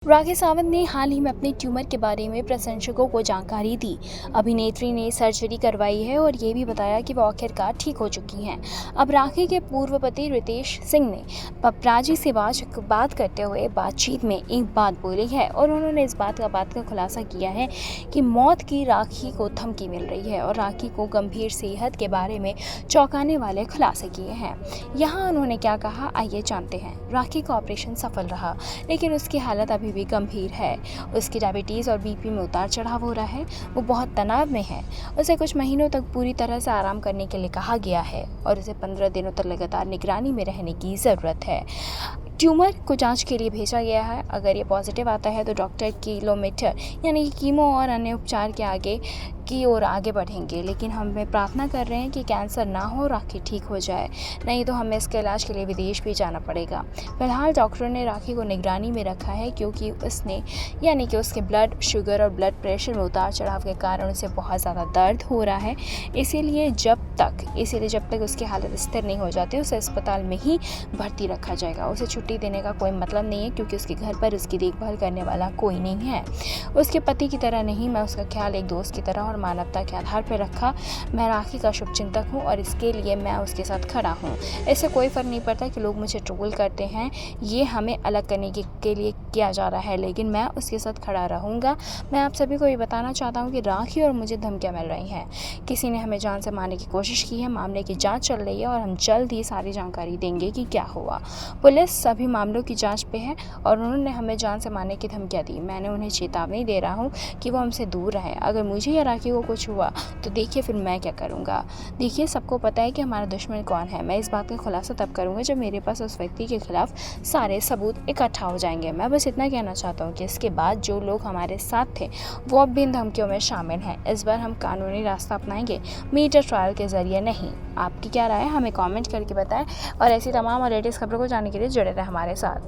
राखी सावंत ने हाल ही में अपने ट्यूमर के बारे में प्रशंसकों को जानकारी दी। अभिनेत्री ने सर्जरी करवाई है और ये भी बताया कि वो आखिरकार ठीक हो चुकी हैं। अब राखी के पूर्व पति रितेश सिंह ने पपराजी से बात करते हुए बातचीत में एक बात बोली है और उन्होंने इस बात का खुलासा किया है कि मौत की राखी को धमकी मिल रही है और राखी को गंभीर सेहत के बारे में चौंकाने वाले खुलासे किए हैं। यहाँ उन्होंने क्या कहा, आइए जानते हैं। राखी का ऑपरेशन सफल रहा, लेकिन उसकी हालत अभी भी गंभीर है। उसकी डायबिटीज़ और बीपी में उतार चढ़ाव हो रहा है। वो बहुत तनाव में है। उसे कुछ महीनों तक पूरी तरह से आराम करने के लिए कहा गया है और उसे 15 दिनों तक लगातार निगरानी में रहने की ज़रूरत है। ट्यूमर को जांच के लिए भेजा गया है। अगर ये पॉजिटिव आता है तो डॉक्टर किलोमीटर यानी कि कीमो और अन्य उपचार की ओर आगे बढ़ेंगे, लेकिन हमें प्रार्थना कर रहे हैं कि कैंसर ना हो, राखी ठीक हो जाए, नहीं तो हमें इसके इलाज के लिए विदेश भी जाना पड़ेगा। फिलहाल डॉक्टरों ने राखी को निगरानी में रखा है क्योंकि उसके ब्लड शुगर और ब्लड प्रेशर में उतार चढ़ाव के कारण उसे बहुत ज़्यादा दर्द हो रहा है। इसीलिए जब तक उसकी हालत स्थिर नहीं हो जाती उसे अस्पताल में ही भर्ती रखा जाएगा। उसे छुट्टी देने का कोई मतलब नहीं है क्योंकि उसके घर पर उसकी देखभाल करने वाला कोई नहीं है। उसके पति की तरह नहीं, मैं उसका ख्याल एक दोस्त की तरह और मानवता के आधार पर रखा। मैं राखी का शुभचिंतक हूँ और इसके लिए मैं उसके साथ खड़ा हूँ। इससे कोई फ़र्क नहीं पड़ता कि लोग मुझे ट्रोल करते हैं, ये हमें अलग करने के लिए किया जा रहा है, लेकिन मैं उसके साथ खड़ा रहूँगा। मैं आप सभी को ये बताना चाहता हूँ कि राखी और मुझे धमकियाँ मिल रही हैं। किसी ने हमें जान से मारने की कोशिश की है। मामले की जाँच चल रही है और हम जल्द ही सारी जानकारी देंगे कि क्या हुआ। पुलिस सभी मामलों की जाँच पे है और उन्होंने हमें जान से मारने की धमकियाँ दी। मैंने उन्हें चेतावनी दे रहा हूँ कि वो हमसे दूर रहें। अगर मुझे या राखी को कुछ हुआ तो देखिए फिर मैं क्या करूँगा। देखिए, सबको पता है कि हमारा दुश्मन कौन है। मैं इस बात का खुलासा तब करूँगा जब मेरे पास उस व्यक्ति के खिलाफ सारे सबूत इकट्ठा हो जाएंगे। मैं बस इतना कहना चाहता हूँ कि इसके बाद जो लोग हमारे साथ थे वो अब भी इन धमकियों में शामिल हैं। इस बार हम कानूनी रास्ता अपनाएंगे, मीडिया ट्रायल के जरिए नहीं। आपकी क्या राय है, हमें कमेंट करके बताएं और ऐसी तमाम और लेटेस्ट खबरों को जानने के लिए जुड़े रहें हमारे साथ।